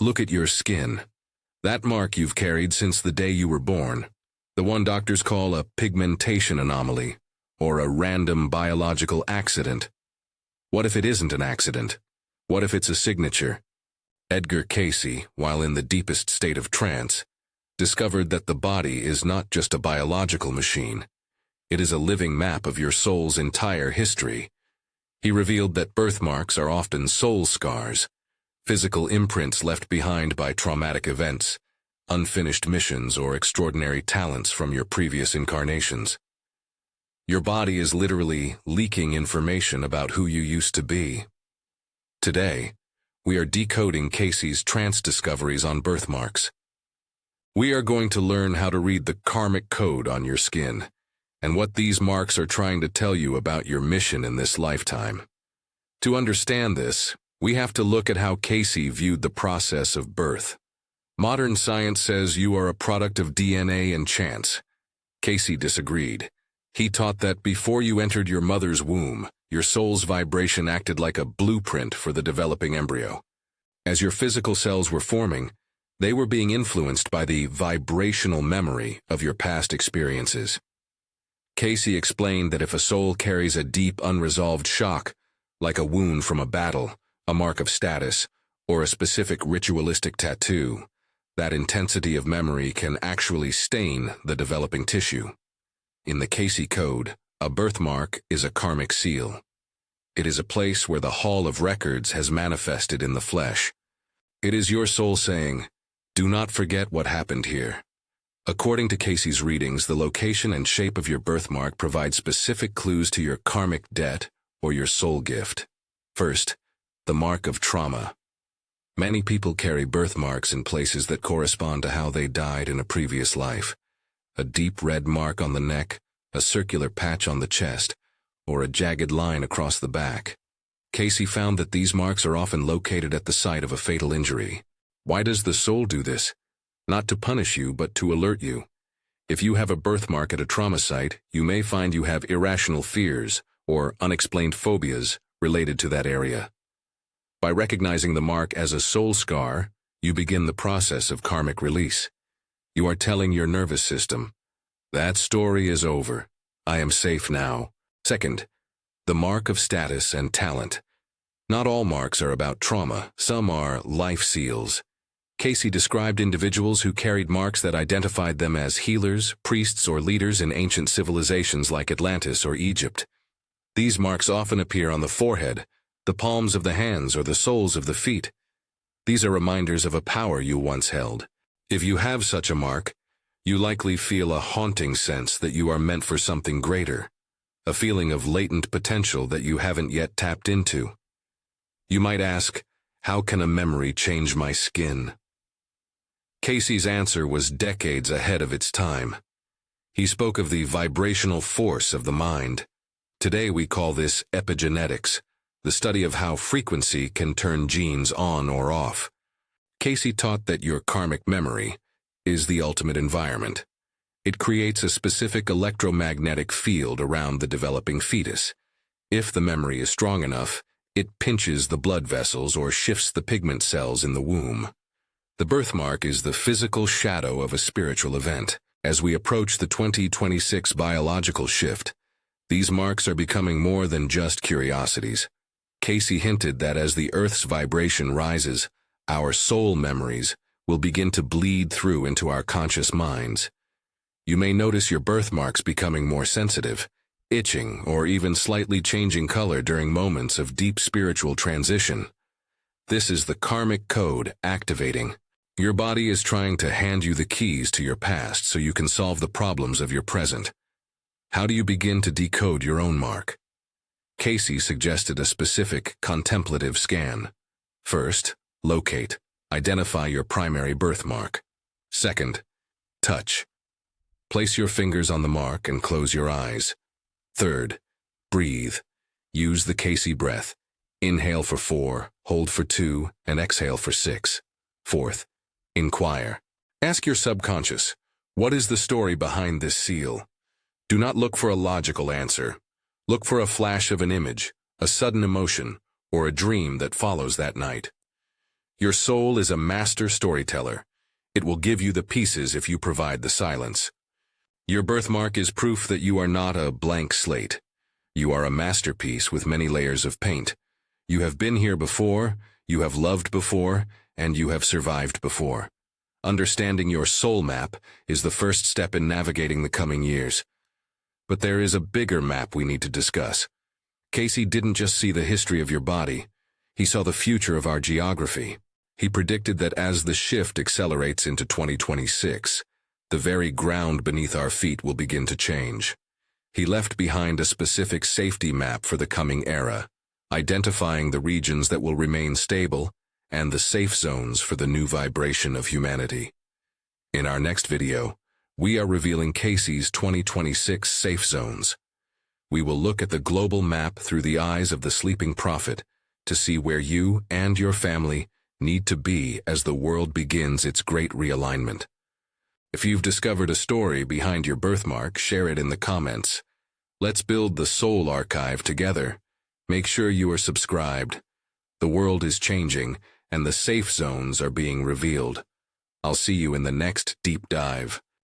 Look at your skin. That mark you've carried since the day you were born. The one doctors call a pigmentation anomaly, or a random biological accident. What if it isn't an accident? What if it's a signature? Edgar Cayce, while in the deepest state of trance, discovered that the body is not just a biological machine. It is a living map of your soul's entire history. He revealed that birthmarks are often soul scars, physical imprints left behind by traumatic events, unfinished missions, or extraordinary talents from your previous incarnations. Your body is literally leaking information about who you used to be. Today, we are decoding Cayce's trance discoveries on birthmarks. We are going to learn how to read the karmic code on your skin, and what these marks are trying to tell you about your mission in this lifetime. To understand this, we have to look at how Cayce viewed the process of birth. Modern science says you are a product of DNA and chance. Cayce disagreed. He taught that before you entered your mother's womb, your soul's vibration acted like a blueprint for the developing embryo. As your physical cells were forming, they were being influenced by the vibrational memory of your past experiences. Cayce explained that if a soul carries a deep unresolved shock, like a wound from a battle, a mark of status, or a specific ritualistic tattoo, that intensity of memory can actually stain the developing tissue. In the Cayce Code, a birthmark is a karmic seal. It is a place where the Hall of Records has manifested in the flesh. It is your soul saying, "Do not forget what happened here." According to Cayce's readings, the location and shape of your birthmark provide specific clues to your karmic debt or your soul gift. First, the mark of trauma. Many people carry birthmarks in places that correspond to how they died in a previous life. A deep red mark on the neck, a circular patch on the chest, or a jagged line across the back. Cayce found that these marks are often located at the site of a fatal injury. Why does the soul do this? Not to punish you, but to alert you. If you have a birthmark at a trauma site, you may find you have irrational fears or unexplained phobias related to that area. By recognizing the mark as a soul scar, you begin the process of karmic release. You are telling your nervous system, "That story is over. I am safe now." Second, the mark of status and talent. Not all marks are about trauma. Some are life seals. Cayce described individuals who carried marks that identified them as healers, priests, or leaders in ancient civilizations like Atlantis or Egypt. These marks often appear on the forehead, the palms of the hands, or the soles of the feet. These are reminders of a power you once held. If you have such a mark, you likely feel a haunting sense that you are meant for something greater, a feeling of latent potential that you haven't yet tapped into. You might ask, how can a memory change my skin? Cayce's answer was decades ahead of its time. He spoke of the vibrational force of the mind. Today we call this epigenetics, the study of how frequency can turn genes on or off. Cayce taught that your karmic memory is the ultimate environment. It creates a specific electromagnetic field around the developing fetus. If the memory is strong enough, it pinches the blood vessels or shifts the pigment cells in the womb. The birthmark is the physical shadow of a spiritual event. As we approach the 2026 biological shift, these marks are becoming more than just curiosities. Cayce hinted that as the Earth's vibration rises, our soul memories will begin to bleed through into our conscious minds. You may notice your birthmarks becoming more sensitive, itching, or even slightly changing color during moments of deep spiritual transition. This is the Karmic Code activating. Your body is trying to hand you the keys to your past so you can solve the problems of your present. How do you begin to decode your own mark? Cayce suggested a specific contemplative scan. First, locate, identify your primary birthmark. Second, touch. Place your fingers on the mark and close your eyes. Third, breathe. Use the Cayce breath. Inhale for 4, hold for 2, and exhale for 6. Fourth, inquire. Ask your subconscious, what is the story behind this seal? Do not look for a logical answer. Look for a flash of an image, a sudden emotion, or a dream that follows that night. Your soul is a master storyteller. It will give you the pieces if you provide the silence. Your birthmark is proof that you are not a blank slate. You are a masterpiece with many layers of paint. You have been here before, you have loved before, and you have survived before. Understanding your soul map is the first step in navigating the coming years. But there is a bigger map we need to discuss. Cayce didn't just see the history of your body. He saw the future of our geography. He predicted that as the shift accelerates into 2026, the very ground beneath our feet will begin to change. He left behind a specific safety map for the coming era, identifying the regions that will remain stable and the safe zones for the new vibration of humanity. In our next video, we are revealing Cayce's 2026 safe zones. We will look at the global map through the eyes of the sleeping prophet to see where you and your family need to be as the world begins its great realignment. If you've discovered a story behind your birthmark, share it in the comments. Let's build the soul archive together. Make sure you are subscribed. The world is changing, and the safe zones are being revealed. I'll see you in the next deep dive.